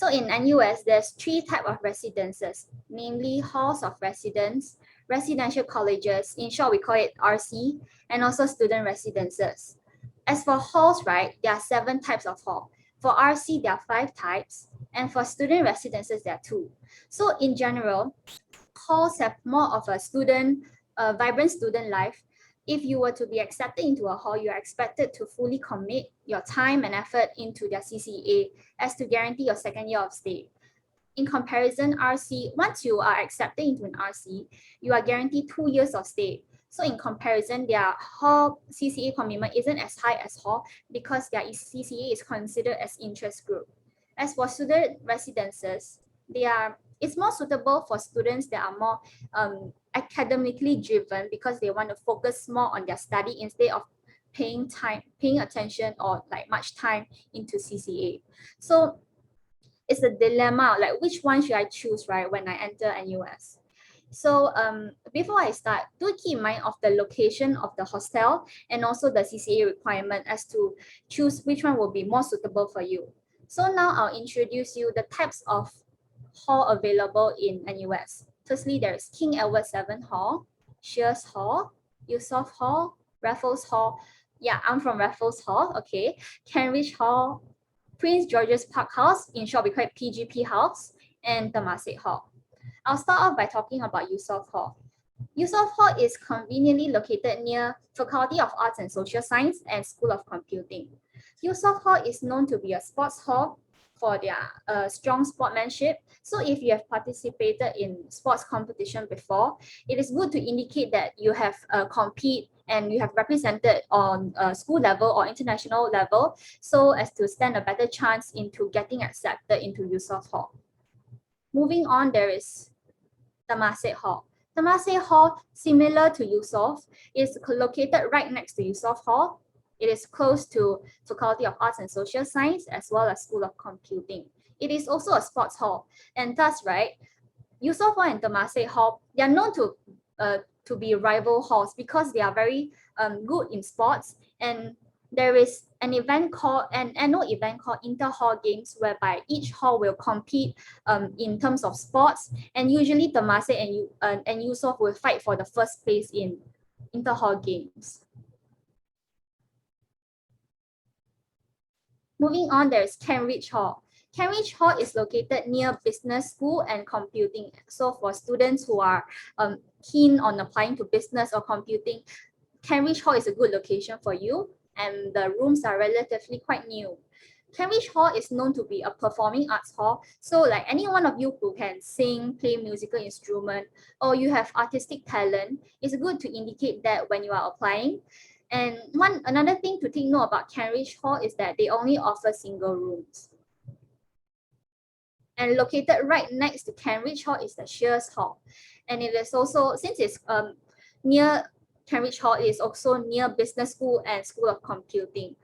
So in NUS, there's 3 types of residences, namely halls of residence, residential colleges, in short we call it RC, and also student residences. As for halls, right, there are 7 types of hall. For RC, there are 5 types, and for student residences, there are 2. So in general, halls have more of a vibrant student life. If you were to be accepted into a hall, you are expected to fully commit your time and effort into their CCA as to guarantee your second year of stay. In comparison, RC, once you are accepted into an RC, you are guaranteed 2 years of stay. So in comparison, their hall CCA commitment isn't as high as hall because their CCA is considered as interest group. As for student residences, it's more suitable for students that are more academically driven because they want to focus more on their study instead of paying attention or like much time into CCA. So it's a dilemma, like which one should I choose, right, when I enter NUS? So before I start, do keep in mind of the location of the hostel and also the CCA requirement as to choose which one will be more suitable for you. So now I'll introduce you the types of hall available in NUS. Firstly, there's King Edward VII Hall, Shears Hall, Yusof Hall, Raffles Hall. Yeah, I'm from Raffles Hall, okay. Cambridge Hall, Prince George's Park House, in short we call it PGP House, and Temasek Hall. I'll start off by talking about Yusof Hall. Yusof Hall is conveniently located near Faculty of Arts and Social Science and School of Computing. Yusof Hall is known to be a sports hall for their strong sportsmanship. So if you have participated in sports competition before, it is good to indicate that you have compete and you have represented on a school level or international level so as to stand a better chance into getting accepted into Yusof Hall. Moving on, there is Temasek Hall. Temasek Hall, similar to Yusof, is located right next to Yusof Hall. It is close to Faculty of Arts and Social Science as well as School of Computing. It is also a sports hall, and thus, right, Yusof Hall and Temasek Hall, they are known to be rival halls because they are very good in sports, and there is an annual event called Inter-Hall Games whereby each hall will compete in terms of sports, and usually Temasek and Yusof will fight for the first place in Inter-Hall Games. Moving on, there's Cambridge Hall. Cambridge Hall is located near Business School and Computing. So for students who are keen on applying to business or computing, Cambridge Hall is a good location for you, and the rooms are relatively quite new. Cambridge Hall is known to be a performing arts hall. So like any one of you who can sing, play musical instrument, or you have artistic talent, it's good to indicate that when you are applying. And another thing to take note about Cambridge Hall is that they only offer single rooms. And located right next to Cambridge Hall is the Shears Hall. And it is also, since it's near Cambridge Hall, it is also near Business School and School of Computing.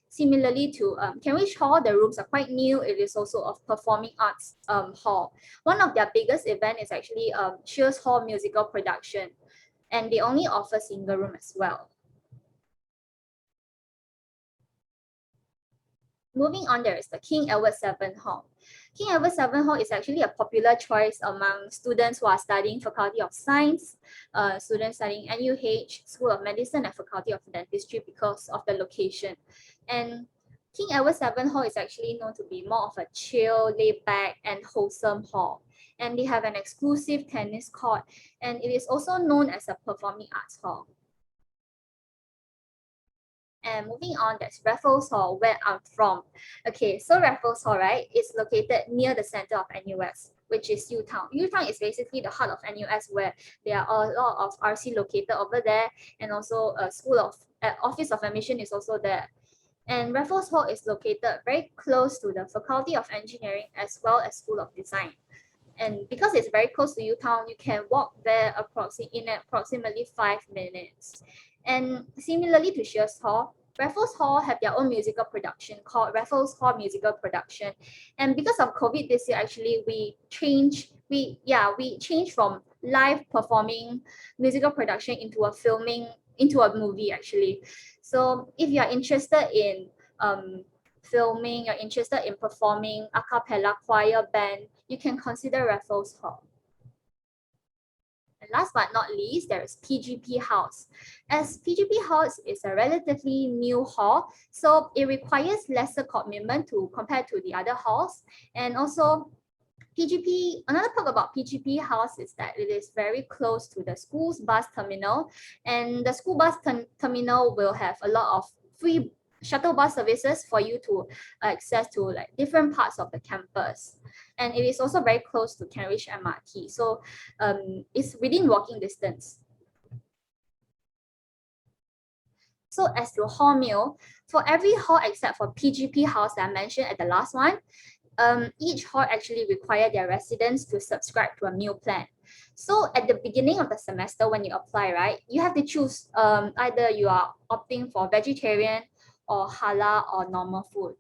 Similarly to Cambridge Hall, the rooms are quite new. It is also a performing arts hall. One of their biggest events is actually Shears Hall musical production, and they only offer single room as well. Moving on, there is the King Edward VII Hall. King Edward VII Hall is actually a popular choice among students who are studying Faculty of Science, students studying NUH, School of Medicine, and Faculty of Dentistry because of the location. And King Edward VII Hall is actually known to be more of a chill, laid-back, and wholesome hall. And they have an exclusive tennis court, and it is also known as a performing arts hall. And moving on, that's Raffles Hall, where I'm from. Okay, so Raffles Hall, right, is located near the center of NUS, which is U-Town. U-Town is basically the heart of NUS, where there are a lot of RC located over there, and also a Office of Admission is also there. And Raffles Hall is located very close to the Faculty of Engineering as well as School of Design. And because it's very close to U-Town, you can walk there in approximately 5 minutes. And similarly to Shears Hall, Raffles Hall have their own musical production called Raffles Hall Musical Production. And because of COVID this year, actually, we changed from live performing musical production into a movie actually. So if you are interested in filming, you're interested in performing a cappella, choir, band, you can consider Raffles Hall. And last but not least, there is PGP House. As PGP House is a relatively new hall, so it requires lesser commitment to compare to the other halls. And also PGP, another perk about PGP House is that it is very close to the school's bus terminal, and the school bus terminal will have a lot of free shuttle bus services for you to access to like different parts of the campus. And it is also very close to Kent Ridge MRT, so it's within walking distance. So as to hall meal, for every hall except for PGP House that I mentioned at the last one, each hall actually require their residents to subscribe to a meal plan. So at the beginning of the semester, when you apply, right, you have to choose either you are opting for vegetarian or halal or normal food.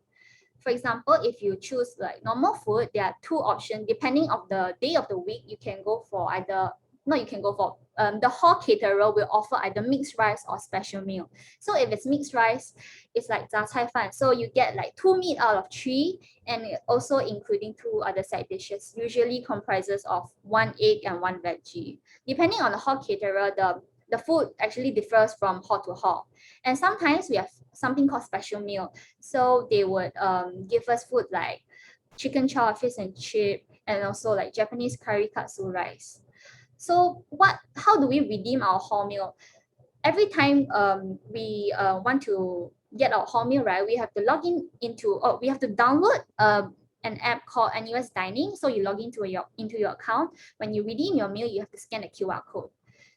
For example, if you choose like normal food, there are two options. Depending on the day of the week, you can go for either, no, you can go for, the hall caterer will offer either mixed rice or special meal. So if it's mixed rice, it's like 杂菜饭. So you get like 2 meat out of 3, and also including 2 other side dishes, usually comprises of 1 egg and 1 veggie. Depending on the hall caterer, the food actually differs from hall to hall. And sometimes we have something called special meal. So they would give us food like chicken chow, fish and chip, and also like Japanese curry katsu rice. So how do we redeem our hall meal? Every time we want to get our hall meal, right, we have to log in into, or we have to download an app called NUS Dining. So you log into your account. When you redeem your meal, you have to scan the QR code.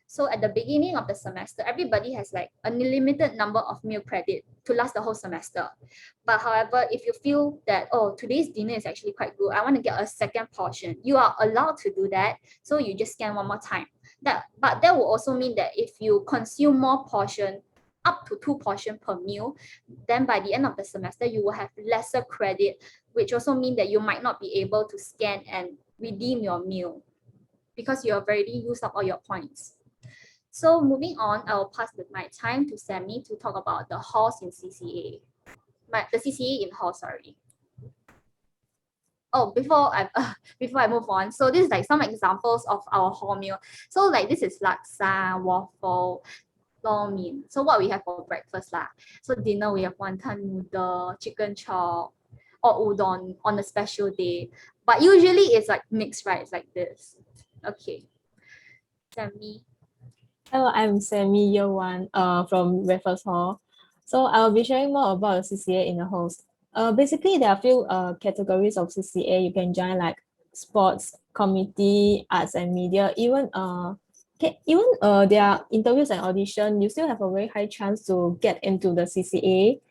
So at the beginning of the semester, everybody has like a limited number of meal credit to last the whole semester. But however, if you feel that, oh, today's dinner is actually quite good, I want to get a second portion, you are allowed to do that. So you just scan one more time. But that will also mean that if you consume more portion, up to 2 portions per meal, then by the end of the semester, you will have lesser credit, which also means that you might not be able to scan and redeem your meal because you have already used up all your points. So moving on, I will pass my time to Sammy to talk about the halls in CCA. The CCA in hall, sorry. Oh, before I move on, so this is like some examples of our hall meal. So like this is laksa, waffle, lor mee. So what we have for breakfast lah. So dinner we have wonton noodle, chicken chop, or udon on a special day. But usually it's like mixed rice like this. Okay. Sammy. Hello, I'm Sammy, year 1 from Raffles Hall. So I'll be sharing more about CCA in the host. Basically, there are a few categories of CCA you can join, like sports, committee, arts and media. Even there are interviews and audition, you still have a very high chance to get into the CCA.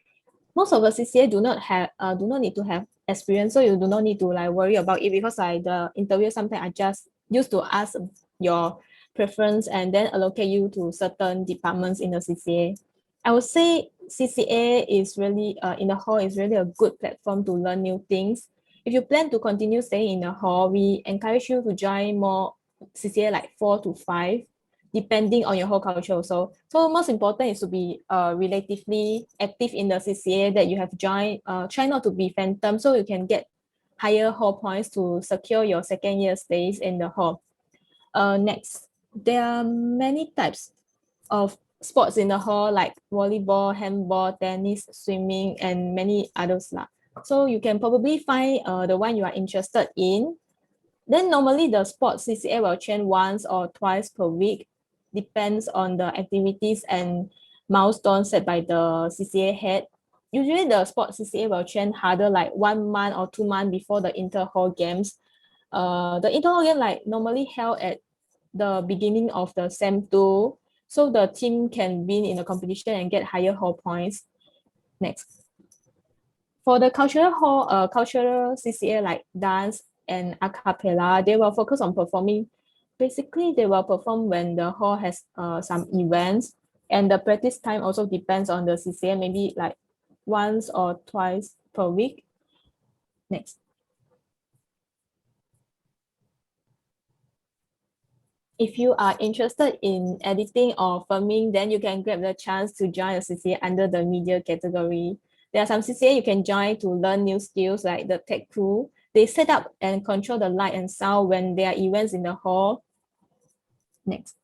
Most of the CCA do not need to have experience, so you do not need to like worry about it, because like the interview sometimes I just used to ask your preference and then allocate you to certain departments in the CCA. I would say CCA is really in the hall is really a good platform to learn new things. If you plan to continue staying in the hall, we encourage you to join more CCA, like 4 to 5, depending on your whole culture also. So most important is to be relatively active in the CCA that you have joined. Try not to be phantom, so you can get higher hall points to secure your second year stays in the hall. Next, there are many types of sports in the hall, like volleyball, handball, tennis, swimming, and many others lah. So you can probably find the one you are interested in. Then normally the sports CCA will train once or twice per week, depends on the activities and milestones set by the CCA head. Usually the sports CCA will train harder, like 1 month or 2 months before the inter-hall games. The inter-hall game like normally held at the beginning of the SEM 2, so the team can win in the competition and get higher hall points. Next. For the cultural CCA like dance and a cappella, they will focus on performing. Basically, they will perform when the hall has some events, and the practice time also depends on the CCA, maybe like once or twice per week. Next. If you are interested in editing or filming, then you can grab the chance to join a CCA under the media category. There are some CCA you can join to learn new skills like the tech crew. They set up and control the light and sound when there are events in the hall. Next.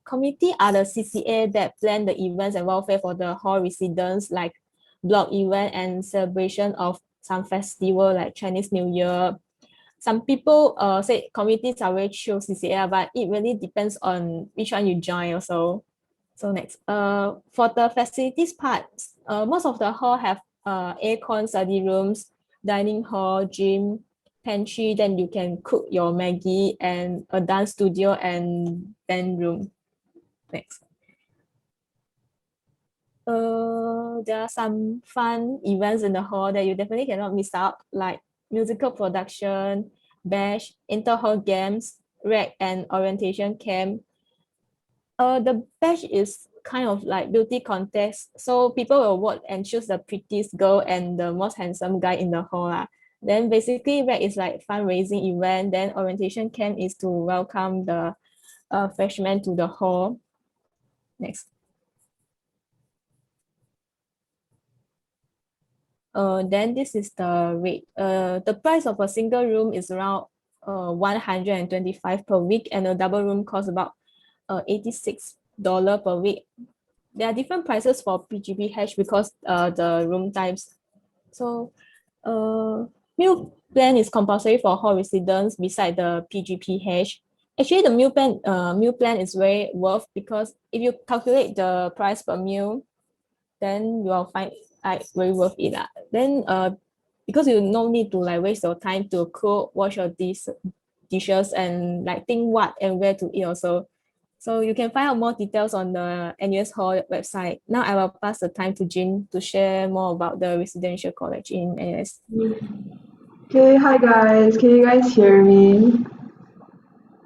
Committee are the CCA that plan the events and welfare for the hall residents, like block event and celebration of some festival like Chinese New Year. Some people say committees are very chill CCA, but it really depends on which one you join also. So next, for the facilities part, most of the hall have aircon study rooms, dining hall, gym, pantry. Then you can cook your Maggie, and a dance studio and band room. Next. There are some fun events in the hall that you definitely cannot miss out, like musical production, bash, inter-hall games, rec and orientation camp. The bash is kind of like beauty contest, so people will vote and choose the prettiest girl and the most handsome guy in the hall. Then basically rec is like fundraising event. Then orientation camp is to welcome the freshmen to the hall. Next. Then this is the rate. The price of a single room is around 125 per week, and a double room costs about $86 per week. There are different prices for PGPH because the room types. So meal plan is compulsory for hall residents beside the PGPH. Actually, the meal plan is very worth, because if you calculate the price per meal, then you will find like very worth it. Then because you no need to like waste your time to cook, wash your dishes, and like think what and where to eat also. So you can find out more details on the NUS Hall website. Now I will pass the time to Jin to share more about the residential college in NUS. Okay, hi guys. Can you guys hear me?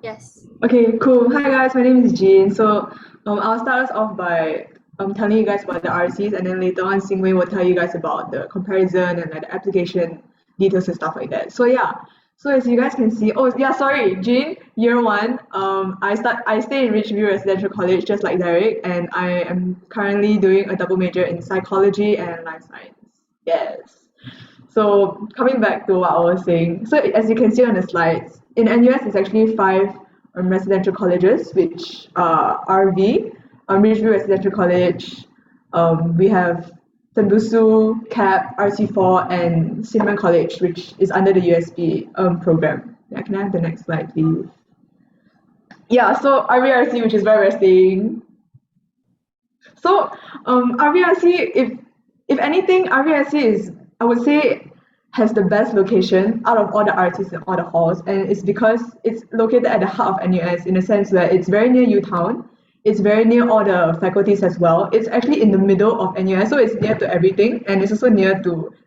Yes. Okay, cool. Hi guys, my name is Jean. So I'll start us off by telling you guys about the RCs, and then later on Singwei will tell you guys about the comparison and like the application details and stuff like that. So yeah. So as you guys can see, oh yeah, sorry, Jean, year one. I stay in Ridgeview Residential College just like Derek, and I am currently doing a double major in psychology and life science. Yes. So coming back to what I was saying, so as you can see on the slides, in NUS it's actually 5 residential colleges, which are RV, Ridgeview Residential College, we have Tembusu, CAP, RC4, and Cinnamon College, which is under the USB program. Yeah, can I have the next slide, please? Yeah, so RVRC, which is where we're staying. So RVRC, if anything, RVRC is, I would say, has the best location out of all the RTs and all the halls, and it's because it's located at the heart of NUS in a sense where it's very near UTown, it's very near all the faculties as well. It's actually in the middle of NUS, so it's near to everything, and it's also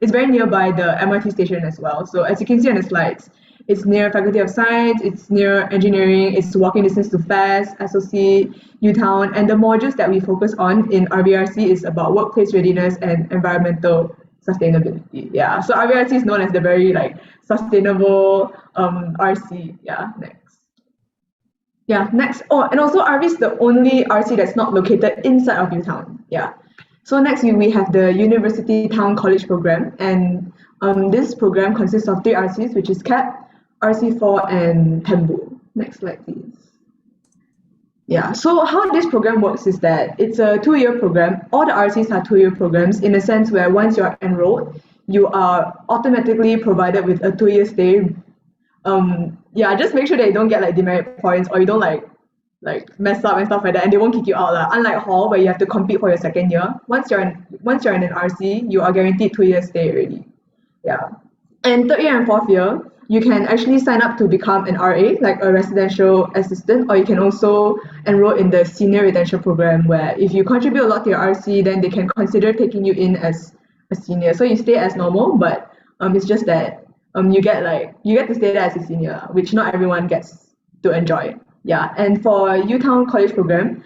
it's very nearby the MRT station as well. So as you can see on the slides, it's near Faculty of Science, it's near Engineering, it's walking distance to FAS, SOC, UTown, and the modules that we focus on in RVRC is about workplace readiness and environmental sustainability. Yeah, so RVRC is known as the very like sustainable RC. Yeah, next. Yeah, next. Oh, and also RV is the only RC that's not located inside of UTown. Yeah. So next we have the University Town College program, and this program consists of 3 RCs, which is CAP, RC4, and Tembu. Next slide, please. Yeah, so how this program works is that it's a 2-year program. All the RCs are 2-year programs in a sense where once you're enrolled, you are automatically provided with a 2-year stay. Yeah, just make sure that you don't get like demerit points, or you don't like mess up and stuff like that, and they won't kick you out. Unlike hall, where you have to compete for your 2nd year, once you're in an RC, you are guaranteed 2-year stay already. Yeah. And 3rd year and 4th year, you can actually sign up to become an RA, like a residential assistant, or you can also enroll in the senior residential program, where if you contribute a lot to your RC, then they can consider taking you in as a senior. So you stay as normal, but it's just that you get to stay there as a senior, which not everyone gets to enjoy. Yeah, and for UTown College program,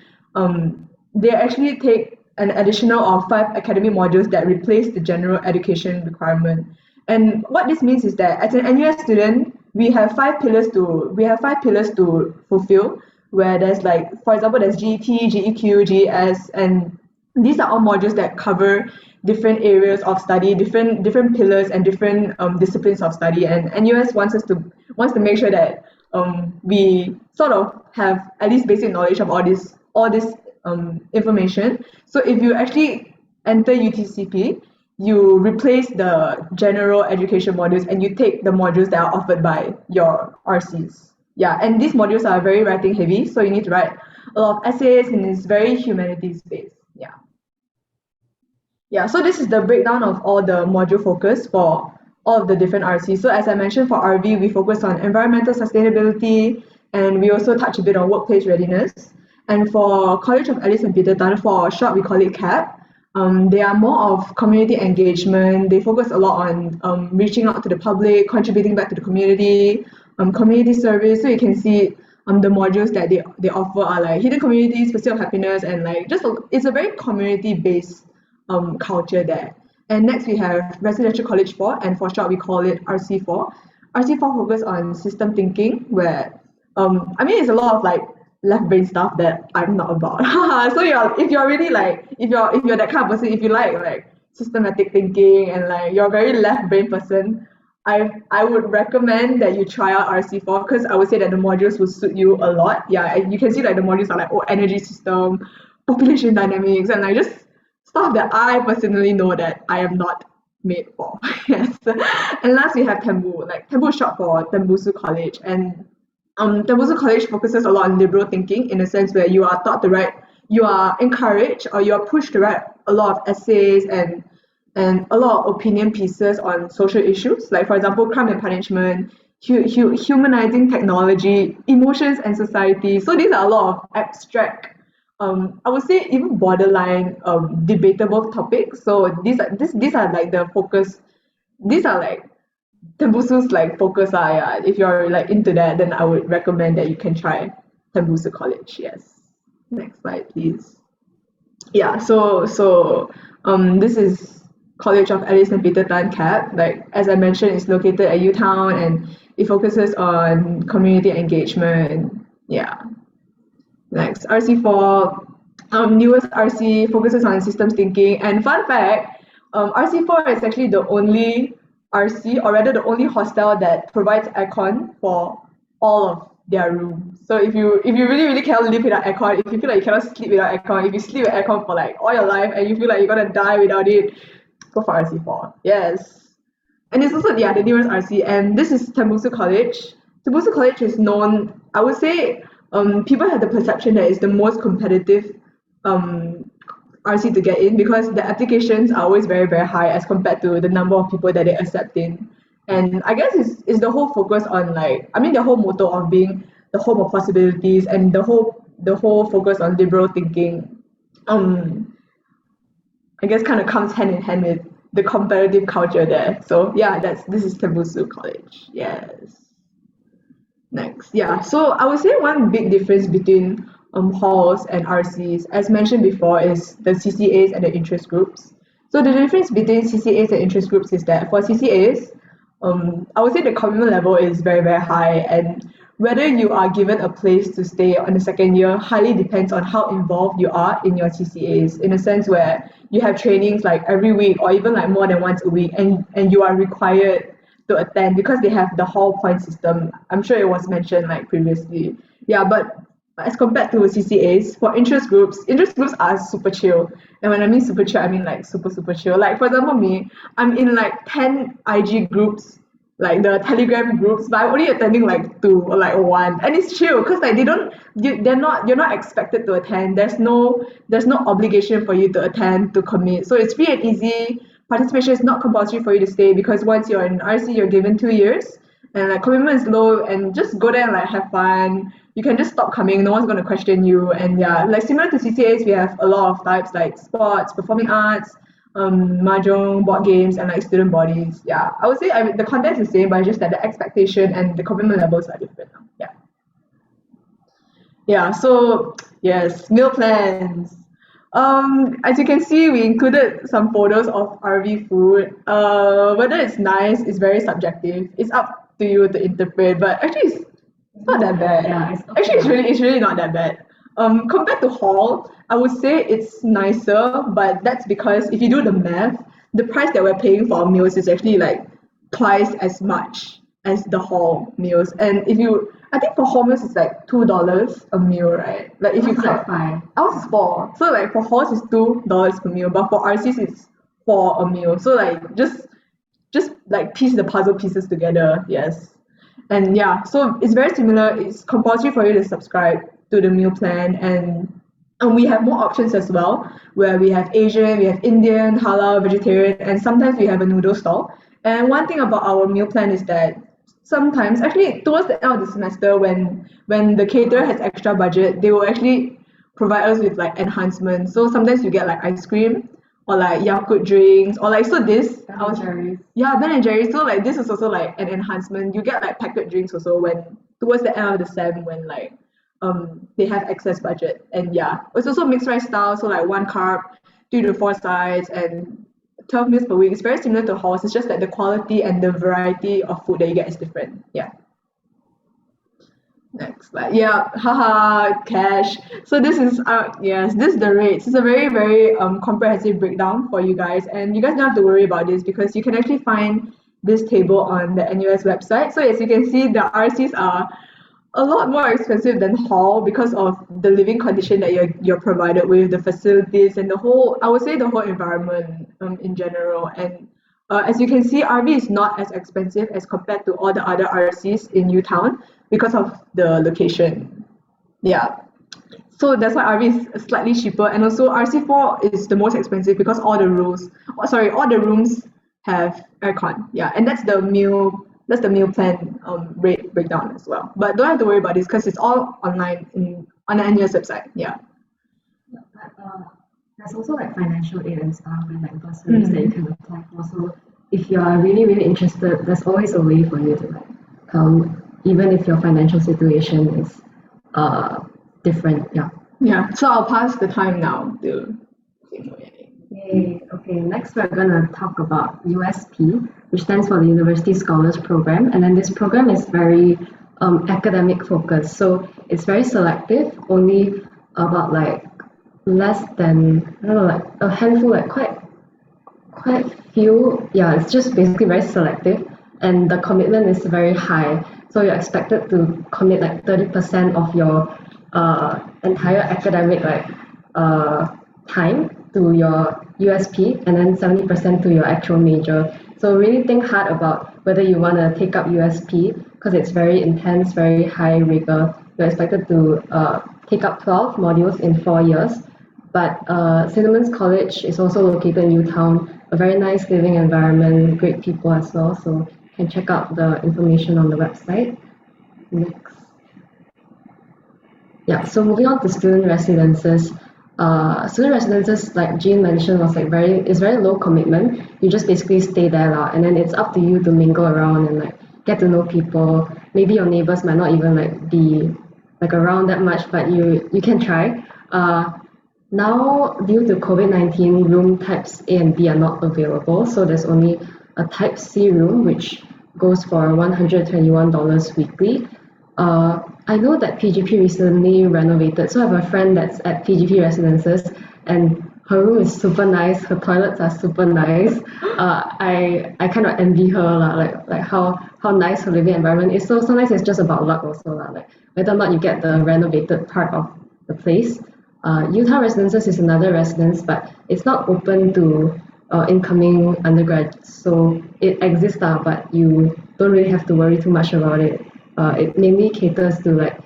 they actually take an additional of 5 academic modules that replace the general education requirement. And what this means is that as an NUS student, we have 5 pillars to fulfill, where there's like, for example, there's GET, GEQ, GES, and these are all modules that cover different areas of study, different pillars and different disciplines of study. And NUS wants to make sure that we sort of have at least basic knowledge of all this information. So if you actually enter UTCP, you replace the general education modules and you take the modules that are offered by your RCs. Yeah, and these modules are very writing heavy, so you need to write a lot of essays and it's very humanities based. Yeah. Yeah, so this is the breakdown of all the module focus for all of the different RCs. So as I mentioned, for RV, we focus on environmental sustainability, and we also touch a bit on workplace readiness. And for College of Alice and Peter Tan, for short, we call it CAP. They are more of community engagement. They focus a lot on reaching out to the public, contributing back to the community, community service. So you can see the modules that they offer are like hidden communities, pursuit of happiness, and like it's a very community-based culture there. And next we have Residential College 4, and for short we call it RC4. RC4 focus on system thinking, where I mean it's a lot of like left brain stuff that I'm not about. So if you're really like if you're that kind of person, if you like systematic thinking and like you're a very left brain person, I would recommend that you try out RC4 because I would say that the modules will suit you a lot. Yeah, and you can see like the modules are like energy system, population dynamics, and like just stuff that I personally know that I am not made for. Yes. And last we have Tembu. Like Tembu is short for Tembusu College, and Tembusu College focuses a lot on liberal thinking in a sense where you are taught to write, you are encouraged or you are pushed to write a lot of essays and a lot of opinion pieces on social issues, like for example, crime and punishment, humanizing technology, emotions and society. So these are a lot of abstract, I would say even borderline debatable topics. So these are like the focus. These are like Tembusu's like focus. Yeah. If you're like into that, then I would recommend that you can try Tembusu College. Yes. Next slide, please. Yeah. So this is College of Alice and Peter Tan CAP. Like as I mentioned, it's located at UTown and it focuses on community engagement. Yeah. Next, RC4, newest RC focuses on systems thinking. And fun fact, RC4 is actually the only RC, or rather the only hostel that provides aircon for all of their rooms. So if you really cannot live without aircon, if you feel like you cannot sleep without aircon, if you sleep with aircon for like all your life and you feel like you're gonna die without it, go for RC4. Yes. And it's also the newest RC, and this is Tembusu College. Tembusu College is known, I would say, people have the perception that it's the most competitive RC to get in because the applications are always very, very high as compared to the number of people that they accept in. And I guess it's the whole focus on the whole motto of being the home of possibilities and the whole focus on liberal thinking, I guess kind of comes hand in hand with the competitive culture there. So yeah, this is Tembusu College. Yes. Next, yeah. So I would say one big difference between halls and RCs, as mentioned before, is the CCAs and the interest groups. So the difference between CCAs and interest groups is that for CCAs, I would say the commitment level is very, very high, and whether you are given a place to stay on the second year highly depends on how involved you are in your CCAs, in a sense where you have trainings like every week or even like more than once a week, and you are required to attend because they have the hall point system. I'm sure it was mentioned like previously. Yeah, but as compared to CCAs, for interest groups are super chill. And when I mean super chill, I mean like super, super chill. Like for example, me, I'm in like 10 IG groups, like the Telegram groups, but I'm only attending like 2 or like 1. And it's chill because like you're not expected to attend. There's no obligation for you to attend, to commit. So it's free and easy. Participation is not compulsory for you to stay because once you're in RC, you're given 2 years, and like commitment is low, and just go there and like have fun. You can just stop coming, no one's going to question you. And yeah, like similar to CCAs, we have a lot of types like sports, performing arts, mahjong, board games, and like student bodies. Yeah, I would say the content is the same, but it's just that the expectation and the commitment levels are different. Yeah, so yes, meal plans. As you can see, we included some photos of RV food. Whether it's nice is very subjective. It's up to you to interpret, but actually it's not that bad. Yeah, Actually, it's really not that bad. Compared to hall, I would say it's nicer, but that's because if you do the math, the price that we're paying for our meals is actually like twice as much as the hall meals. And if you, I think for hall meals it's like $2 a meal, right? Like if you It's like count, 5. ours is 4. So like for halls it's $2 per meal, but for RCs it's 4 a meal. So like just like piece the puzzle pieces together, yes. And yeah, so it's very similar. It's compulsory for you to subscribe to the meal plan, and we have more options as well, where we have Asian, we have Indian, halal, vegetarian, and sometimes we have a noodle stall. And one thing about our meal plan is that sometimes, actually towards the end of the semester, when the caterer has extra budget, they will actually provide us with like enhancements. So sometimes you get like ice cream or like Yakult drinks or like, so this Ben and Jerry's. yeah, Ben and Jerry. So like this is also like an enhancement. You get like packet drinks also when towards the end of the sem when like they have excess budget. And yeah, it's also mixed rice style. So like 1 carb, 3 to 4 sides, and 12 meals per week. It's very similar to halls. It's just that the quality and the variety of food that you get is different. Yeah. Next slide. Yeah, haha, cash. So this is yes, this is the rates. It's a very comprehensive breakdown for you guys, and you guys don't have to worry about this because you can actually find this table on the NUS website. So as you can see, the RCs are a lot more expensive than hall because of the living condition that you're provided with, the facilities, and the whole, I would say, the whole environment in general. And as you can see, RV is not as expensive as compared to all the other RCs in Utown because of the location. Yeah. So that's why RV is slightly cheaper, and also RC4 is the most expensive because all the all the rooms have aircon. Yeah, and that's the meal plan rate breakdown as well. But don't have to worry about this because it's all online on the NUS website. Yeah. But there's also like financial aid and stuff and like bursaries that you can apply for. So if you are really interested, there's always a way for you to like come, even if your financial situation is different. Yeah. Yeah. So I'll pass the time now to. Yay. Okay, next we're gonna talk about USP, which stands for the University Scholars Program, and then this program is very academic focused. So it's very selective. Only about like less than, I don't know, like a handful, like quite few. Yeah, it's just basically very selective, and the commitment is very high. So you're expected to commit like 30% of your entire academic time to your USP, and then 70% to your actual major. So really think hard about whether you want to take up USP because it's very intense, very high rigor. You're expected to take up 12 modules in 4 years. But Cinnamons College is also located in Utown, a very nice living environment, great people as well. So you can check out the information on the website. Next. Yeah, so moving on to student residences. Student residences, like Jean mentioned, was like very low commitment. You just basically stay there and then it's up to you to mingle around and like get to know people. Maybe your neighbors might not even like be like around that much, but you can try. Now, due to COVID-19, room types A and B are not available, so there's only a type C room which goes for $121 weekly. I know that PGP recently renovated, so I have a friend that's at PGP Residences, and her room is super nice. Her toilets are super nice. I kind of envy her like how nice her living environment is. So sometimes it's just about luck also like whether or not you get the renovated part of the place. Utah Residences is another residence, but it's not open to incoming undergrads, so it exists, but you don't really have to worry too much about it. It mainly caters to like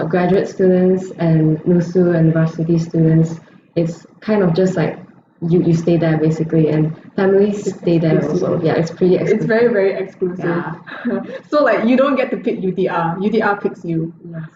graduate students and NUSU and varsity students. It's kind of just like you stay there basically, and families stay there also. Yeah, it's pretty exclusive. It's very exclusive. Yeah. So like you don't get to pick UTR. UTR picks you. Yes.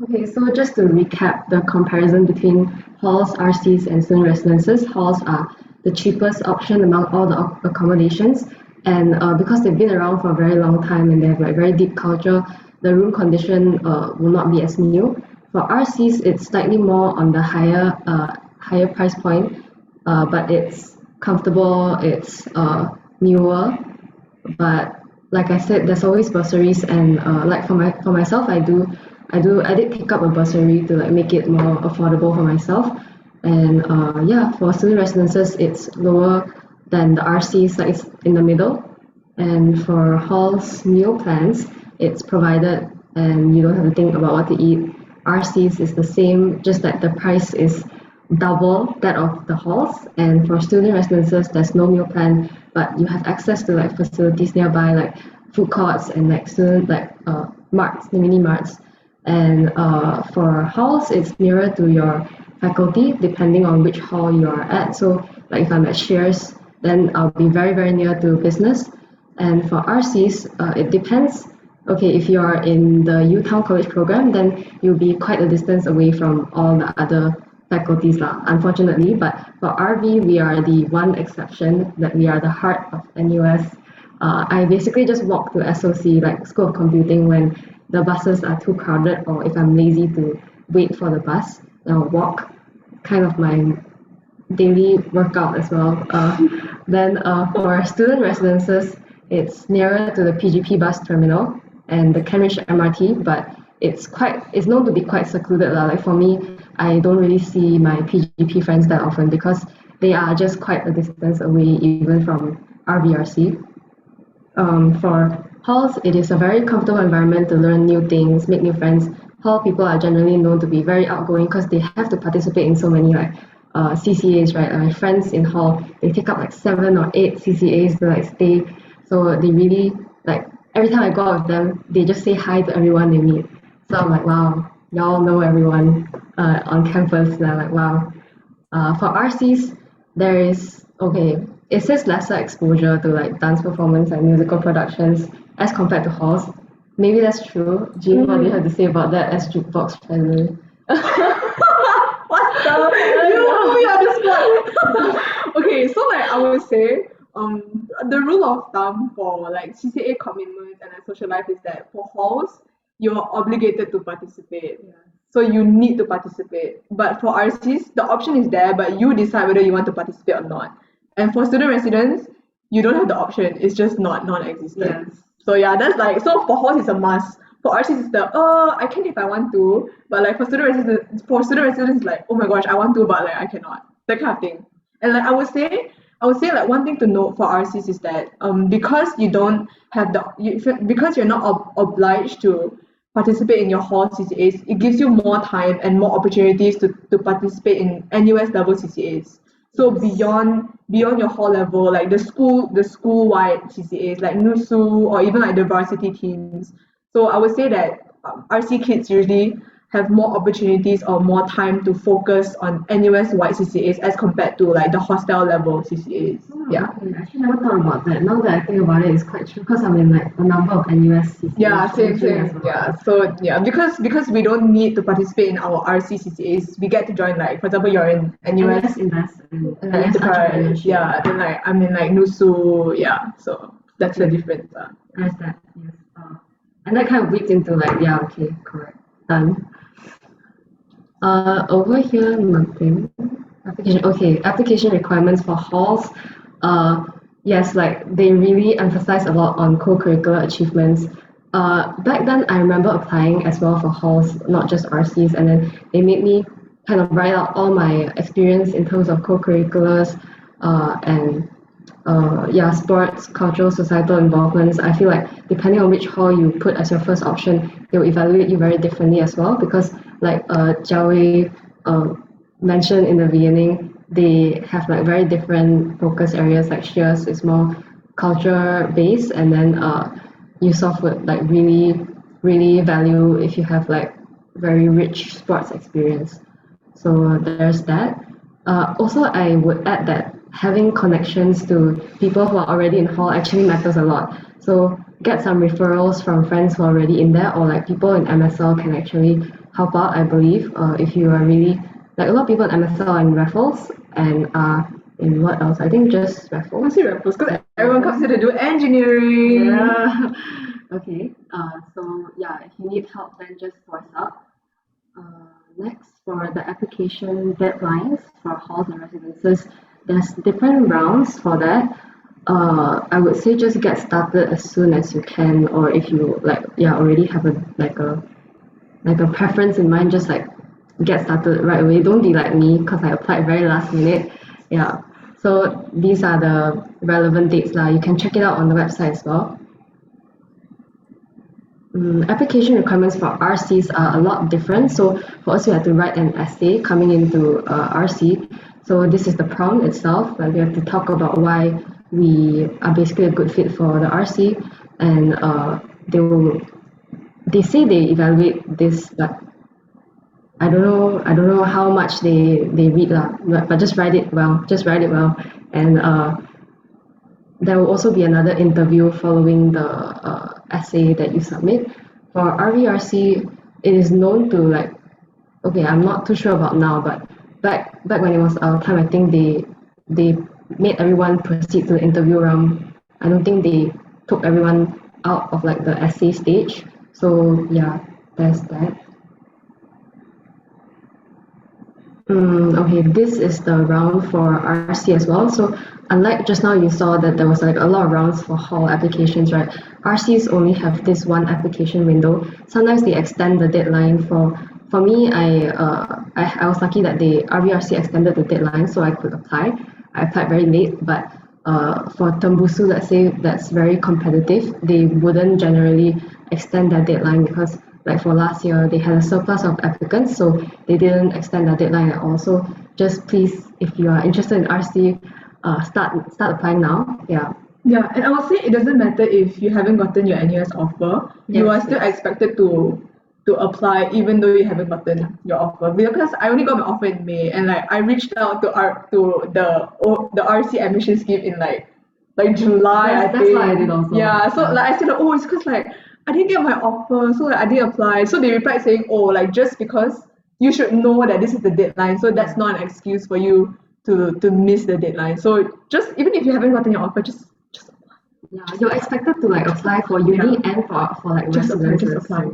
Okay, so just to recap the comparison between halls, RCs, and student residences, halls are the cheapest option among all the accommodations, and because they've been around for a very long time and they have like very deep culture, the room condition will not be as new. For RCs, it's slightly more on the higher price point, but it's comfortable, it's newer, but like I said, there's always bursaries, and like for myself, I did take up a bursary to like make it more affordable for myself. And yeah, for student residences, it's lower than the RCs, like it's in the middle. And for halls meal plans, it's provided and you don't have to think about what to eat. RCs is the same, just that the price is double that of the halls. And for student residences, there's no meal plan, but you have access to like facilities nearby, like food courts and like student like marts, the mini marts. And for halls, it's nearer to your faculty, depending on which hall you are at. So like if I'm at Shears, then I'll be very, very near to business. And for RCs, it depends. Okay, if you are in the UTown College program, then you'll be quite a distance away from all the other faculties, lah, unfortunately. But for RV, we are the one exception that we are the heart of NUS. I basically just walk to SOC, like School of Computing, when the buses are too crowded or if I'm lazy to wait for the bus. I'll walk, kind of my daily workout as well. Then for student residences, it's nearer to the PGP bus terminal and the Cambridge MRT, but it's known to be quite secluded lah. Like for me, I don't really see my PGP friends that often because they are just quite a distance away even from RVRC. For halls, it is a very comfortable environment to learn new things, make new friends. Hall people are generally known to be very outgoing because they have to participate in so many like CCAs, right? My friends in hall, they take up like 7 or 8 CCAs to like stay. So they really like every time I go out with them, they just say hi to everyone they meet. So I'm like, wow, y'all know everyone on campus. And I'm like, wow. For RCs, there is it says lesser exposure to like dance performance and musical productions as compared to halls. Maybe that's true. Jean, what do you have to say about that as jukebox president? What the? You put me on the spot. Okay, so like I would say, the rule of thumb for like CCA commitments and like social life is that for halls, you're obligated to participate. Yeah. So you need to participate. But for RCs, the option is there, but you decide whether you want to participate or not. And for student residents, you don't have the option. It's just non-existent. Yes. So yeah, that's like so for halls it's a must. For RCs it's the I can if I want to, but like for student residents it's like, oh my gosh, I want to but like I cannot. That kind of thing. And like I would say like one thing to note for RCs is that because you don't have because you're not obliged to participate in your hall CCAs, it gives you more time and more opportunities to participate in NUS level CCAs. So beyond your hall level, like the school-wide CCAs, like NUSU or even like the varsity teams. So I would say that RC kids usually have more opportunities or more time to focus on NUS-wide CCAs as compared to like the hostel level CCAs. Yeah. Okay. I actually never thought about that. Now that I think about it, it's quite true because I'm in like a number of NUS CCAs. Yeah, same. as well. Yeah. So yeah, because we don't need to participate in our RC CCAs, we get to join like for example you're in NUS Invest and enterprise. entrepreneurship. Yeah, then like I'm in like NUSU. Yeah. So that's the difference. There's that, yes. And that kind of leads into like, yeah, okay, correct. Done. Over here, nothing. Application requirements for halls. Yes, like they really emphasize a lot on co-curricular achievements. Back then, I remember applying as well for halls, not just RCs, and then they made me kind of write out all my experience in terms of co-curriculars and sports, cultural, societal involvements. I feel like depending on which hall you put as your first option, they will evaluate you very differently as well because like Jiawei mentioned in the beginning, they have like very different focus areas. Like Shears is more culture based, and then Yusof would like really value if you have like very rich sports experience. So there's that. Also, I would add that having connections to people who are already in hall actually matters a lot. So get some referrals from friends who are already in there, or like people in MSL can actually help out, I believe, if you are really like a lot of people in MSL are in Raffles and in what else? I think just Raffles. I see Raffles because everyone comes here to do engineering. Yeah. Okay. So yeah, if you need help, then just voice up. Next, for the application deadlines for halls and residences, there's different rounds for that. I would say just get started as soon as you can, or if you already have a preference in mind, just like get started right away. Don't be like me because I applied very last minute. Yeah. So these are the relevant dates lah. You can check it out on the website as well. Application requirements for RCs are a lot different. So for us, we have to write an essay coming into RC. So this is the prompt itself. Like we have to talk about why we are basically a good fit for the RC, and they say they evaluate this, but I don't know how much they read lah. But just write it well. And there will also be another interview following the essay that you submit. For RVRC, it is known to I'm not too sure about now, but back when it was our time, I think they made everyone proceed to the interview round. I don't think they took everyone out of the essay stage. So yeah, there's that. Okay, this is the round for RC as well. So unlike just now, you saw that there was a lot of rounds for hall applications, right? RCs only have this one application window. Sometimes they extend the deadline. For me, I was lucky that RVRC extended the deadline, so I could apply. I applied very late, but for Tembusu, let's say that's very competitive, they wouldn't generally extend their deadline because for last year, they had a surplus of applicants, so they didn't extend the deadline at all. So just please, if you are interested in RC, start applying now. Yeah. Yeah, and I would say it doesn't matter if you haven't gotten your NUS offer. You are still expected to apply even though you haven't gotten your offer. Because I only got my offer in May, and I reached out to the RC admission scheme in July. That's what I did also. Yeah, so I said, it's because I didn't get my offer, so I didn't apply. So they replied saying, just because you should know that this is the deadline, so that's not an excuse for you to miss the deadline. So just even if you haven't gotten your offer, just apply. Yeah, you're expected to apply for uni and for residences. Just apply.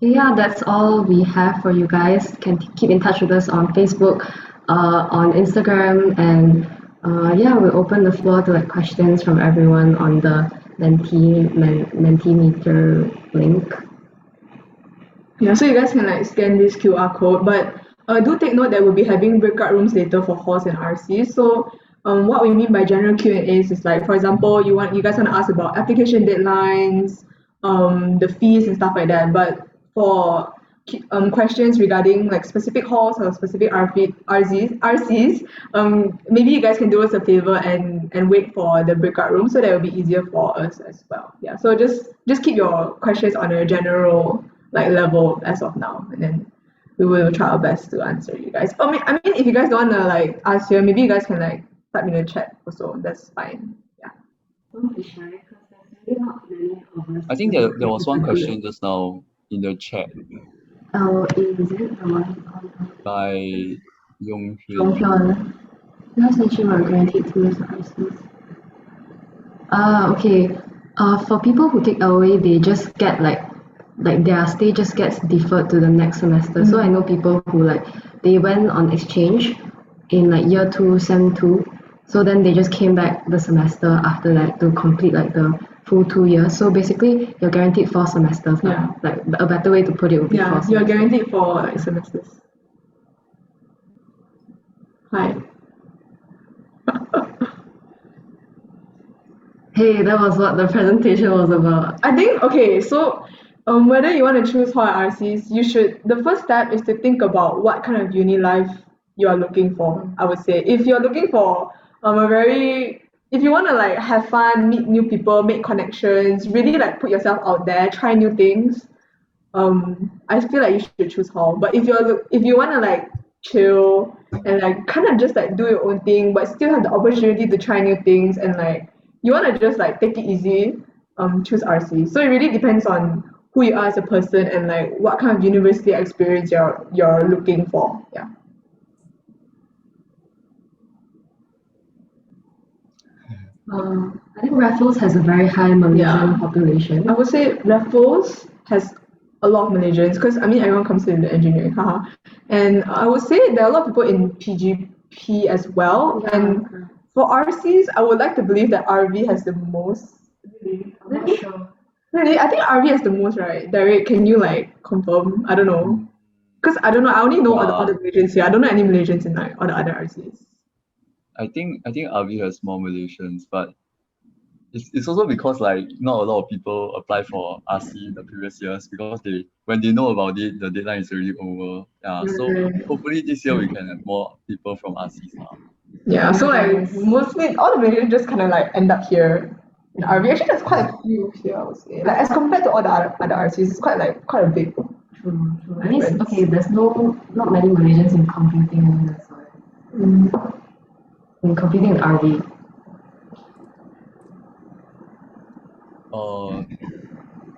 Yeah, that's all we have for you guys. Can keep in touch with us on Facebook, on Instagram, and we'll open the floor to questions from everyone on the Mentimeter link. Yeah, so you guys can scan this QR code, but do take note that we'll be having breakout rooms later for halls and RCs. So what we mean by general Q&As is for example, you guys want to ask about application deadlines, the fees and stuff like that. But for questions regarding specific halls or specific RCs, maybe you guys can do us a favor and wait for the breakout room, so that will be easier for us as well. Yeah, so just keep your questions on a general level as of now, and then we will try our best to answer you guys. I mean if you guys don't want to ask here, maybe you guys can type in the chat also. That's fine. Yeah. Don't be shy, because there's really not many of us. I think there was one question just now in the chat Oh, is it the one by Yong Yong Hyun. Hyun? Last mention were guaranteed to use RCs. Okay. For people who take LOA, they just get their stay just gets deferred to the next semester. So I know people who they went on exchange in year 2, sem 2. So then they just came back the semester after that to complete the full 2 years. So basically, you're guaranteed 4 semesters now. A better way to put it would be 4 semesters. You're guaranteed for semesters. Hi. Hey, that was what the presentation was about. I think, okay, so whether you want to choose hall or RCs, the first step is to think about what kind of uni life you are looking for, I would say. If you're looking for if you want to have fun, meet new people, make connections, really put yourself out there, try new things, I feel you should choose hall. But if you want to chill and kind of just do your own thing, but still have the opportunity to try new things, and you want to just take it easy, choose RC. So it really depends on who you are as a person and what kind of university experience you're looking for. Yeah. I think Raffles has a very high Malaysian population. I would say Raffles has a lot of Malaysians because everyone comes in the engineering, and I would say there are a lot of people in PGP as well, and For RCs, I would like to believe that RV has the most. Really? I'm not sure. Really, I think RV has the most, right? Derek, can you like confirm? I don't know. Because I don't know. I only know all the Malaysians here. I don't know any Malaysians in like all the other RCs. I think RV has more Malaysians, but it's also because like not a lot of people apply for RC in the previous years because when they know about it, the deadline is already over. Yeah, so hopefully this year we can have more people from RCs now. Yeah, so like mostly all the Malaysians just kind of like end up here in RV. Actually, there's quite a few here, I would say. Like as compared to all the other RCs, it's quite a big. True. At least there's not many Malaysians in computing, that's why. In computing in RV.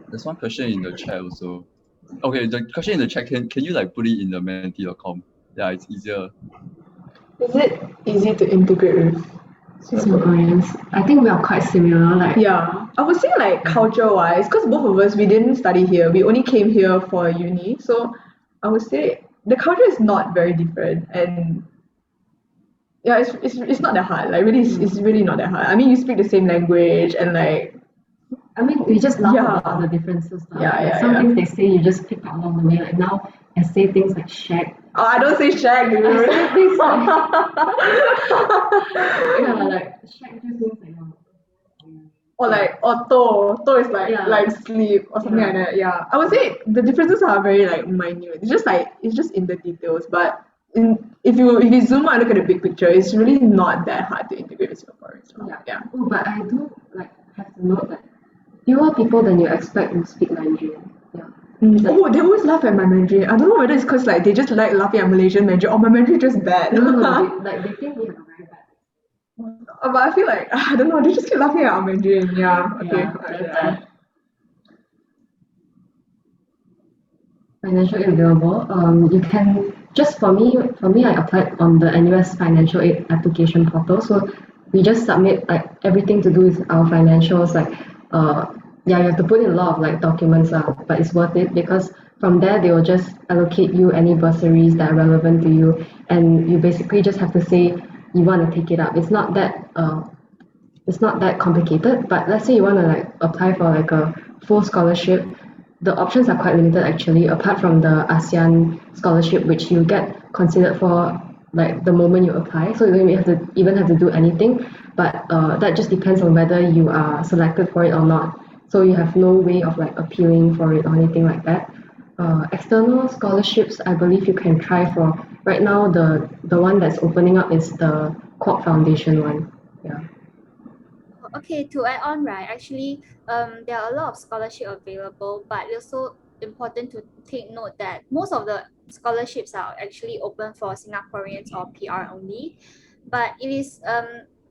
There's one question in the chat also. Okay, the question in the chat, can you like put it in the menti.com? Yeah, it's easier. Is it easy to integrate with Singaporeans? I think we are quite similar. Like yeah, I would say like culture-wise, because both of us we didn't study here. We only came here for uni, so I would say the culture is not very different, and yeah, it's not that hard. Like really, it's really not that hard. I mean, you speak the same language, and like I mean, we just laugh about the differences. Some things they say you just pick up along the way. Like now, I say things like shag. Oh, I don't say shag, dude. I say things like yeah, like shag just means like or like to is like sleep or something like that. Yeah, I would say the differences are very like minute. It's just in the details, but if you zoom out and look at the big picture, it's really not that hard to integrate with Singaporeans. Yeah. Oh, but I do like have to note that fewer people than you expect will speak Mandarin. Yeah. Oh, they always laugh at my Mandarin. I don't know whether it's because like they just like laughing at Malaysian Mandarin or my Mandarin is just bad. No, they think we have a very bad. But I feel like I don't know. They just keep laughing at our Mandarin. Yeah. Okay. Yeah. Financial aid available. You can just for me, I applied on the NUS financial aid application portal. So we just submit like everything to do with our financials. Like, you have to put in a lot of like documents, but it's worth it because from there they will just allocate you any bursaries that are relevant to you, and you basically just have to say you want to take it up. It's not that complicated. But let's say you want to like apply for like a full scholarship. The options are quite limited actually, apart from the ASEAN scholarship, which you get considered for like the moment you apply. So you don't even have to do anything, but that just depends on whether you are selected for it or not. So you have no way of like appealing for it or anything like that. External scholarships, I believe you can try for. Right now, the one that's opening up is the Quad Foundation one. Yeah. Okay, to add on, right, actually, there are a lot of scholarship available, but it's also important to take note that most of the scholarships are actually open for Singaporeans or PR only. But it is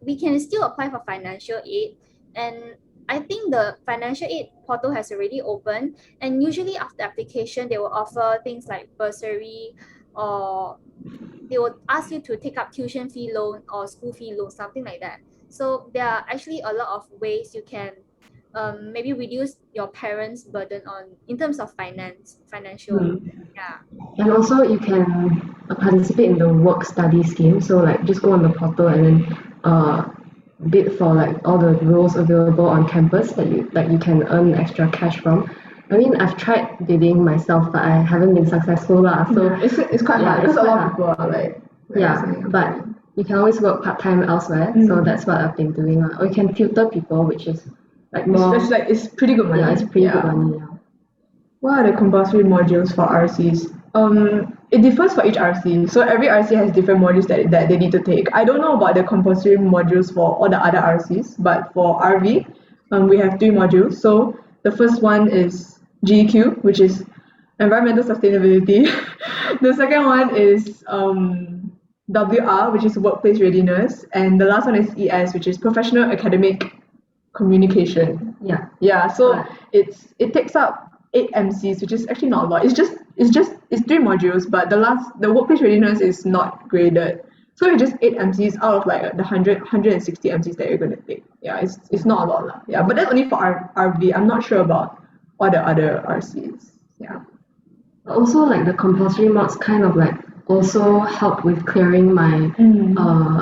we can still apply for financial aid, and I think the financial aid portal has already opened, and usually after application they will offer things like bursary, or they will ask you to take up tuition fee loan or school fee loan, something like that. So there are actually a lot of ways you can maybe reduce your parents' burden on in terms of financial. Yeah. And also you can participate in the work study scheme. So like just go on the portal and then bid for like all the roles available on campus that you can earn extra cash from. I mean, I've tried bidding myself, but I haven't been successful lah. So it's quite hard because a lot of people are like but you can always work part-time elsewhere. So that's what I've been doing. Or you can tutor people, which is like more. It's pretty good money. Yeah, it's pretty good money. Yeah. What are the compulsory modules for RCs? It differs for each RC. So every RC has different modules that they need to take. I don't know about the compulsory modules for all the other RCs, but for RV, we have 3 modules. So the first one is GEQ, which is environmental sustainability. The second one is WR, which is workplace readiness, and the last one is ES, which is professional academic communication. Yeah. So it takes up 8 MCs, which is actually not a lot. It's 3 modules, but the workplace readiness is not graded. So it's just 8 MCs out of like the 160 MCs that you're going to take. Yeah, it's not a lot lah. Yeah, but that's only for RV. I'm not sure about all the other RCs. Yeah. Also, like the compulsory mods kind of like also helped with clearing my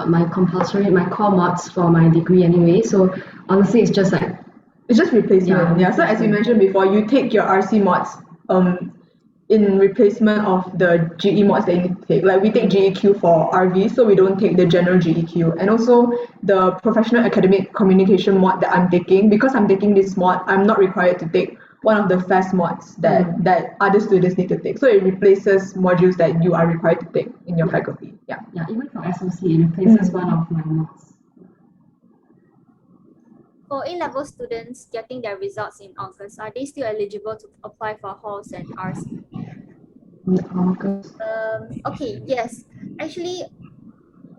my core mods for my degree anyway. So honestly, it's just like It's just replacement. Yeah, So as you replacement. mentioned before, you take your RC mods in replacement of the GE mods that you need to take. Like we take GEQ for RV, so we don't take the general GEQ. And also the professional academic communication mod that I'm taking, because I'm taking this mod, I'm not required to take one of the FAST mods that other students need to take. So it replaces modules that you are required to take in your faculty. Yeah. Yeah, even for SOC, it replaces one of my mods. For A-level students getting their results in August, are they still eligible to apply for halls and RC? In August. Okay, yes. Actually,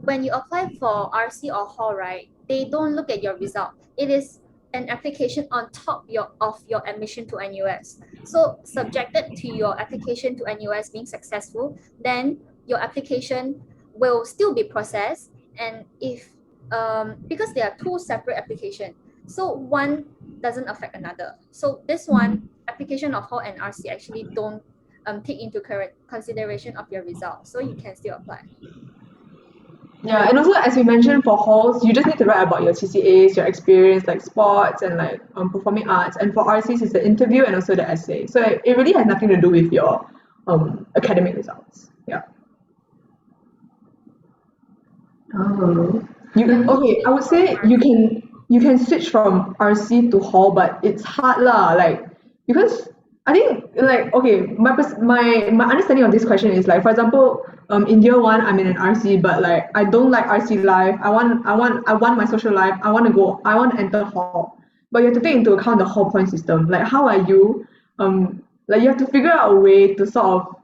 when you apply for RC or hall, right, they don't look at your result. It is an application on top of your admission to NUS. So subjected to your application to NUS being successful, then your application will still be processed. And if because there are two separate applications, so one doesn't affect another. So this one application of hall and RC actually don't take into consideration of your result, so you can still apply. Yeah, and also as we mentioned for halls, you just need to write about your CCAs, your experience, like sports and like performing arts. And for RCs, it's the interview and also the essay. So it really has nothing to do with your academic results. Yeah. Oh. Okay, I would say you can switch from RC to hall, but it's hard lah. Like because I think like okay, my understanding of this question is like, for example, in year one I'm in an RC, but like I don't like RC life. I want my social life. I want to enter hall, but you have to take into account the hall point system. Like how are you like you have to figure out a way to sort of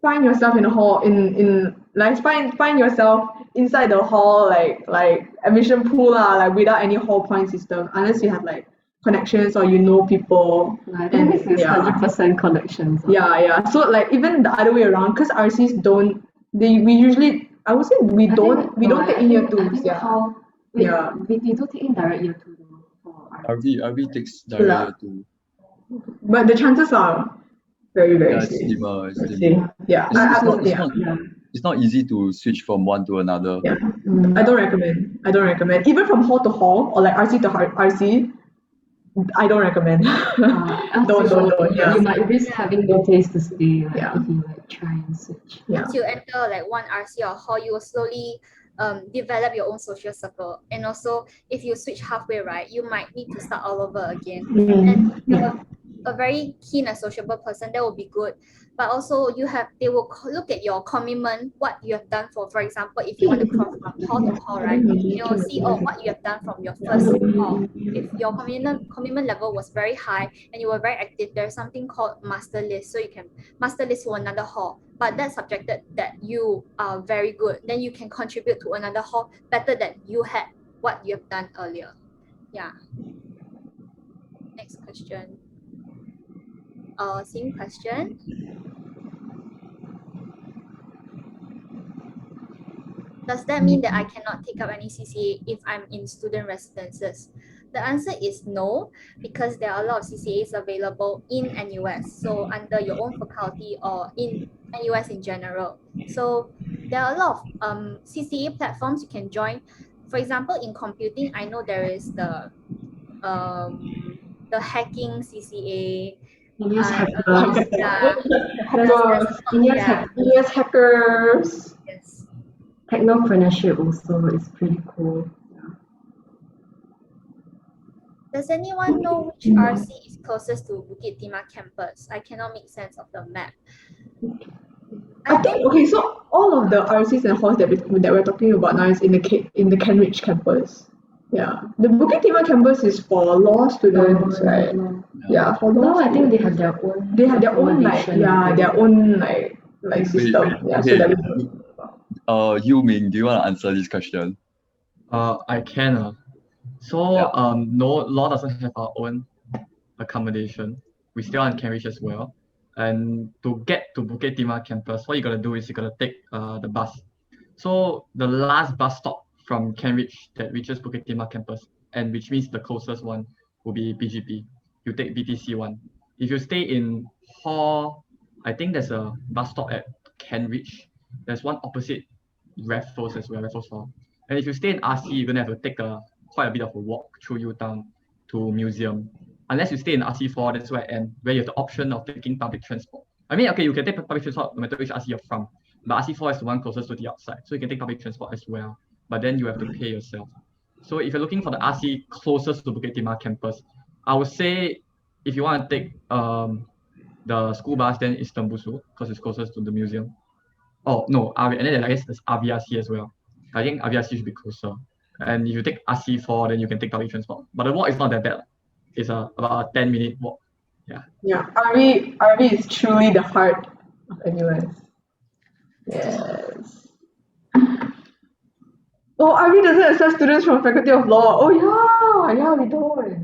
find yourself in a hall in like find yourself inside the hall like admission pool lah, like without any hall point system unless you have like connections or you know people. I think this is 100% connections. Yeah. So like even the other way around, because RCs don't we usually I would say we don't take in year twos. Yeah. Yeah. We do take in direct year two though for RV takes direct to. But the chances are very Yeah, slim. it's slimmer. Yeah. It's not easy to switch from one to another. Yeah. I don't recommend. Even from hall to hall or like RC to RC, I don't recommend. Don't. Yeah. You might risk having no place to stay Yeah. if you like try and switch. Yeah. Once you enter like one RC or hall, you will slowly develop your own social circle. And also, if you switch halfway, right, you might need to start all over again. And if you're a very keen and sociable person, that will be good. But also, they will look at your commitment, what you have done for example, if you want to cross from hall to hall, right, you will see what you have done from your first hall. If your commitment level was very high and you were very active, there's something called master list. So you can master list for another hall, but that's subjected that you are very good. Then you can contribute to another hall better than you had what you have done earlier. Yeah. Next question. Same question. Does that mean that I cannot take up any CCA if I'm in student residences? The answer is no, because there are a lot of CCAs available in NUS, so under your own faculty or in NUS in general. So there are a lot of CCA platforms you can join. For example, in computing, I know there is the hacking CCA. NUS hackers. NUS hackers. Yes. Technopreneurship also is pretty cool. Does anyone know which RC is closest to Bukit Timah campus? I cannot make sense of the map. I think okay, so all of the RCs and halls that we're talking about now is in the Cambridge campus. Yeah, the Bukit Timah campus is for law students, right? Yeah, for law. No, I think they have their own. They have their own their own system. Yeah, so that Yu Ming, do you want to answer this question? I can. So no, law doesn't have our own accommodation. We stay on Cambridge as well. And to get to Bukit Timah campus, what you gotta do is you gotta take the bus. So the last bus stop from Cambridge that reaches Bukit Timah campus, and which means the closest one will be BGP. You take BTC one. If you stay in Hall, I think there's a bus stop at Cambridge. there's one opposite Raffles as well, Raffles Hall. And if you stay in RC, you're gonna have to take quite a bit of a walk through Utown to museum. Unless you stay in RC4, that's where you have the option of taking public transport. I mean, okay, you can take public transport no matter which RC you're from, but RC4 is the one closest to the outside, so you can take public transport as well. But then you have to pay yourself. So if you're looking for the RC closest to Bukit Timah campus, I would say if you want to take the school bus, then it's Tembusu because it's closest to the museum. Oh no, and then I guess there's RVRC as well. I think RVRC should be closer. And if you take RC4, then you can take public transport. But the walk is not that bad. It's about a 10-minute walk. Yeah. Yeah, RV is truly the heart of NUS. Yes. Oh, RV doesn't accept students from Faculty of Law. Oh yeah, we don't, right?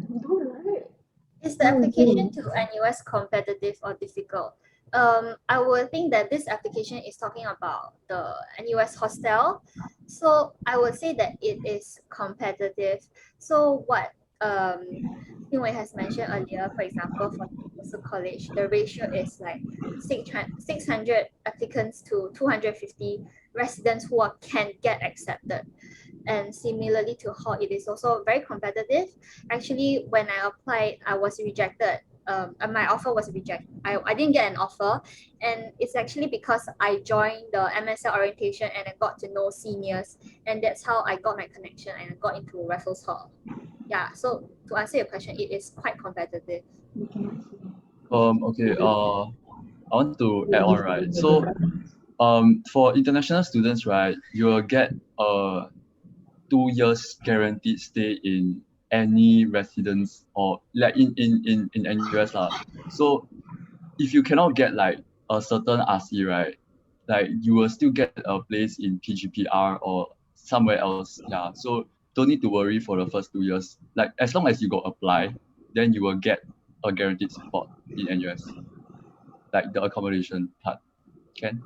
Is the application to NUS competitive or difficult? I would think that this application is talking about the NUS hostel. So I would say that it is competitive. So what Yingwei has mentioned earlier, for example, for Tembusu College, the ratio is like 600 applicants to 250 residents who can get accepted. And similarly to Hall, it is also very competitive. Actually, when I applied, I was rejected. My offer was rejected. I didn't get an offer, and it's actually because I joined the MSL orientation and I got to know seniors, and that's how I got my connection and I got into Raffles Hall. Yeah, so to answer your question, it is quite competitive. Okay. I want to add on, right? So, for international students, right, you will get a 2 years guaranteed stay in any residence or like in NUS lah. So if you cannot get like a certain RC, right, like you will still get a place in PGPR or somewhere else. Yeah. So don't need to worry for the first 2 years. Like as long as you go apply, then you will get a guaranteed spot in NUS. Like the accommodation part. Can?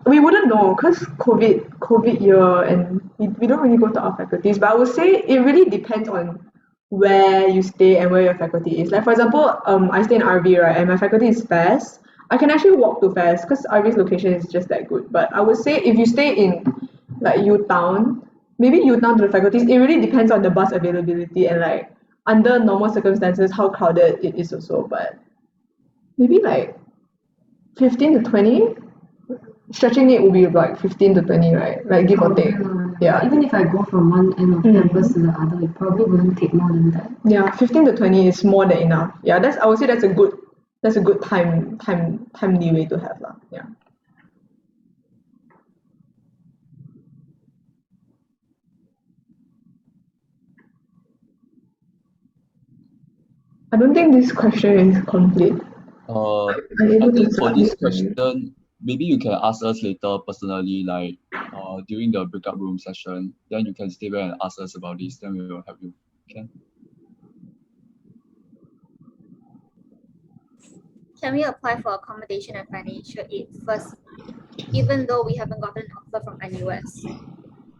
We wouldn't know because COVID year, and we don't really go to our faculties. But I would say it really depends on where you stay and where your faculty is. Like for example, I stay in RV, right, and my faculty is FAS. I can actually walk to FAS because RV's location is just that good. But I would say if you stay in like Utown, maybe Utown to the faculties, it really depends on the bus availability and like under normal circumstances how crowded it is also. But maybe like 15 to 20. Stretching it would be like 15 to 20, right? Like give or take. Yeah. Even if I go from one end of campus to the other, it probably wouldn't take more than that. Yeah, 15 to 20 is more than enough. Yeah, I would say that's a good time leeway to have lah. Yeah. I don't think this question is complete. I think for this question, maybe you can ask us later personally, like during the breakout room session. Then you can stay there and ask us about this. Then we will help you. Okay. Can we apply for accommodation and financial aid first, even though we haven't gotten an offer from NUS?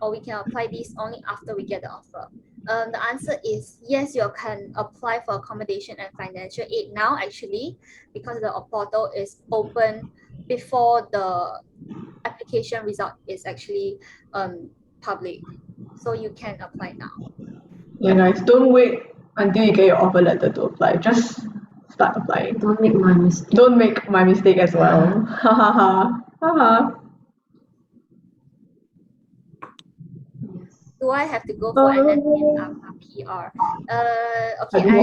Or we can apply this only after we get the offer? The answer is yes, you can apply for accommodation and financial aid now actually, because the portal is open before the application result is actually public. So you can apply now. Yeah guys, don't wait until you get your offer letter to apply. Just start applying. Don't make my mistake. Don't make my mistake as well. Ha ha ha. Ha ha. Do I have to go for an PR? Okay, I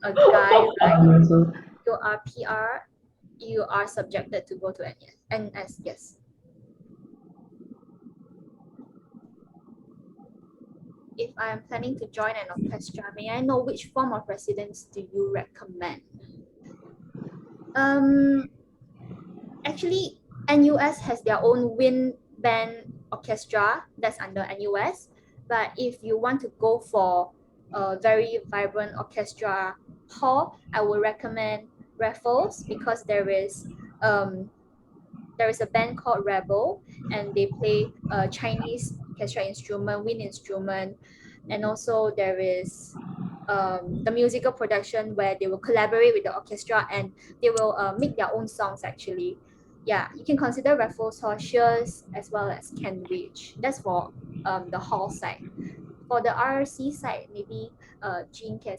a guy, right? You are PR, you are subjected to go to NS, yes. If I am planning to join an orchestra, may I know which form of residence do you recommend? Actually, NUS has their own wind band orchestra that's under NUS. But if you want to go for a very vibrant orchestra hall, I would recommend Raffles because there is a band called Rebel, and they play Chinese orchestra instrument, wind instrument, and also there is the musical production where they will collaborate with the orchestra and they will make their own songs actually. Yeah, you can consider Raffles Hall, Shears, as well as Cambridge. That's for the hall side. For the RRC side, maybe Jean can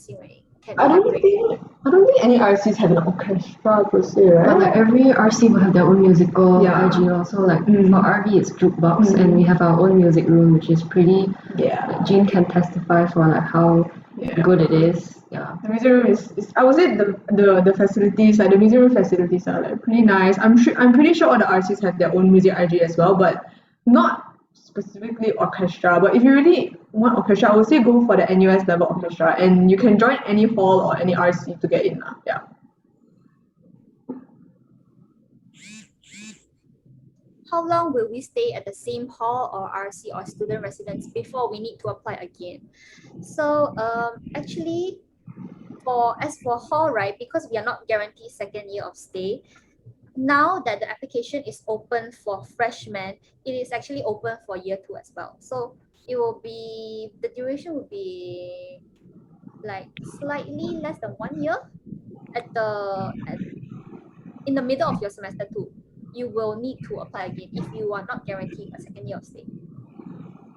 can I don't elaborate. think I don't think any RCs have an orchestra per se, right? But like every RC will have their own musical Yeah. IG also. Like Mm. for RV it's jukebox and we have our own music room which is pretty Yeah. Jean can testify for like how Yeah. good it is. Yeah. The music room is I would say the facilities, like the music room facilities are like pretty nice. I'm pretty sure all the RCs have their own music IG as well, but not specifically orchestra. But if you really want orchestra, I would say go for the NUS level orchestra, and you can join any hall or any RC to get in. Yeah. How long will we stay at the same hall or RC or student residence before we need to apply again? So actually, as for hall, right, because we are not guaranteed second year of stay, now that the application is open for freshmen, it is actually open for year 2 as well. So it will be, the duration will be like slightly less than 1 year in the middle of your semester 2. You will need to apply again if you are not guaranteed a second year of stay.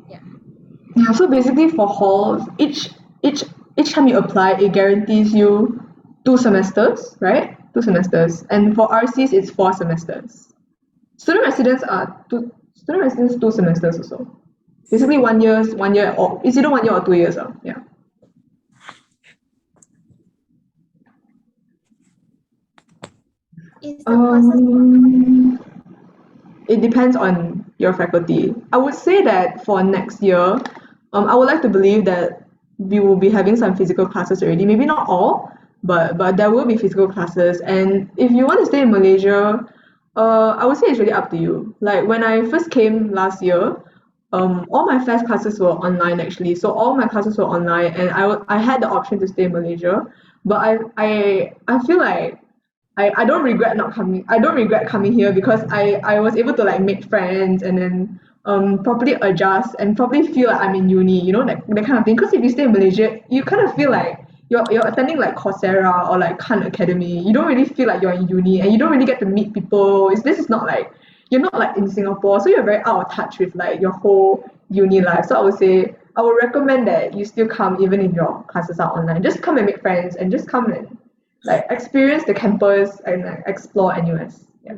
Yeah. Yeah. So basically, for halls, each time you apply, it guarantees you 2 semesters, right? 2 semesters, and for RCs, it's 4 semesters. Student residents 2 semesters also. Basically 1 year, or it's either 1 year or 2 years. Yeah. Is the classes It depends on your faculty. I would say that for next year, I would like to believe that we will be having some physical classes already. Maybe not all, but there will be physical classes. And if you want to stay in Malaysia, I would say it's really up to you. Like when I first came last year, all my FAST classes were online actually. So all my classes were online, and I had the option to stay in Malaysia. But I feel like I don't regret not coming. I don't regret coming here because I was able to like make friends and then properly adjust and probably feel like I'm in uni, you know, that kind of thing. Because if you stay in Malaysia, you kind of feel like you're attending like Coursera or like Khan Academy. You don't really feel like you're in uni and you don't really get to meet people. This is not like you're not like in Singapore, so you're very out of touch with like your whole uni life. So I would say I would recommend that you still come even if your classes are online. Just come and make friends and just come and like experience the campus and like explore NUS. Yeah.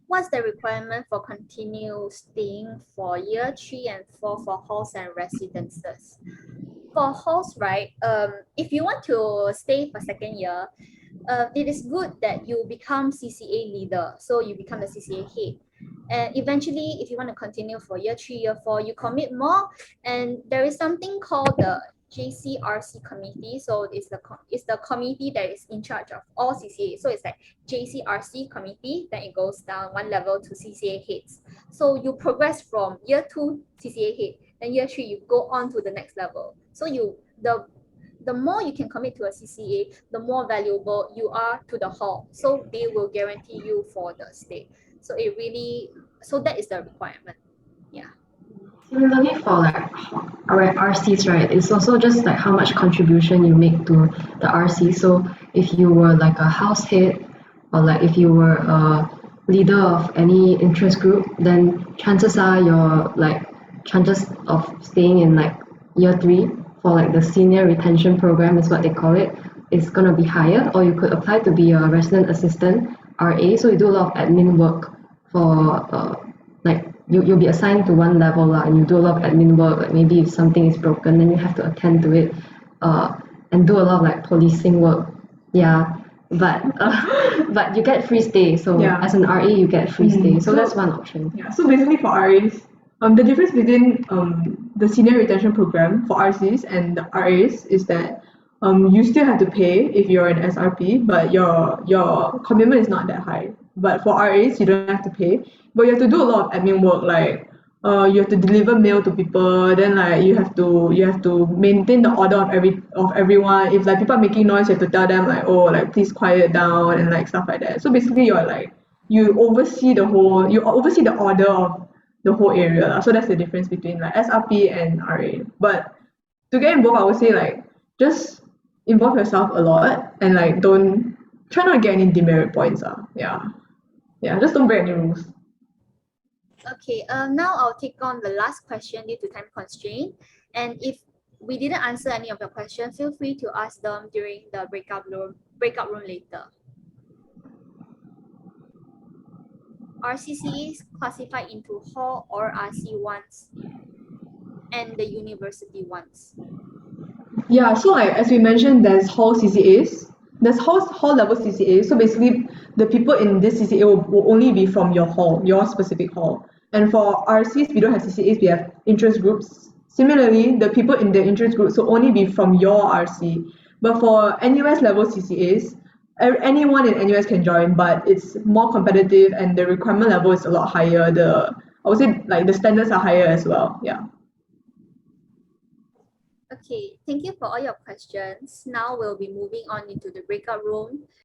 What's the requirement for continue staying for year 3 and 4 for halls and residences? For halls, right, if you want to stay for second year, it is good that you become CCA leader, so you become the CCA head. And eventually, if you want to continue for year 3, year 4, you commit more, and there is something called the JCRC committee. So it's the committee that is in charge of all CCA. So it's like JCRC committee, then it goes down one level to CCA heads. So you progress from year 2 CCA head, then year 3 you go on to the next level. So the more you can commit to a CCA, the more valuable you are to the hall. So they will guarantee you for the stay. So that is the requirement. Yeah. Similarly for like our RCs, right, it's also just like how much contribution you make to the RC. So if you were like a house head or like if you were a leader of any interest group, then chances are your like chances of staying in like year 3 for like the senior retention program is what they call it, is gonna be higher. Or you could apply to be a resident assistant RA. So you do a lot of admin work for like you'll be assigned to one level and you do a lot of admin work. Like maybe if something is broken, then you have to attend to it and do a lot of like policing work. Yeah, but you get free stay. So as an RA, you get free stay. So that's one option. Yeah. So basically for RAs, the difference between the senior retention program for RCs and the RAs is that you still have to pay if you're an SRP, but your commitment is not that high. But for RAs, you don't have to pay, but you have to do a lot of admin work, like you have to deliver mail to people, then like you have to maintain the order of everyone. If like people are making noise, you have to tell them like, oh, like please quiet down and like stuff like that. So basically you oversee the order of the whole area. So that's the difference between like SRP and RA. But to get involved, I would say like just involve yourself a lot and like don't try not to get any demerit points. Yeah, just don't break any rules. Okay, now I'll take on the last question due to time constraint. And if we didn't answer any of your questions, feel free to ask them during the breakout room later. RCC is classified into hall or RC ones and the university ones. Yeah, so like as we mentioned, there's hall CCAs. There's hall level CCAs. So basically, the people in this CCA will only be from your hall, your specific hall. And for RCs, we don't have CCAs. We have interest groups. Similarly, the people in the interest groups will only be from your RC. But for NUS level CCAs, anyone in NUS can join, but it's more competitive and the requirement level is a lot higher. I would say like the standards are higher as well. Yeah. Okay, thank you for all your questions. Now we'll be moving on into the breakout room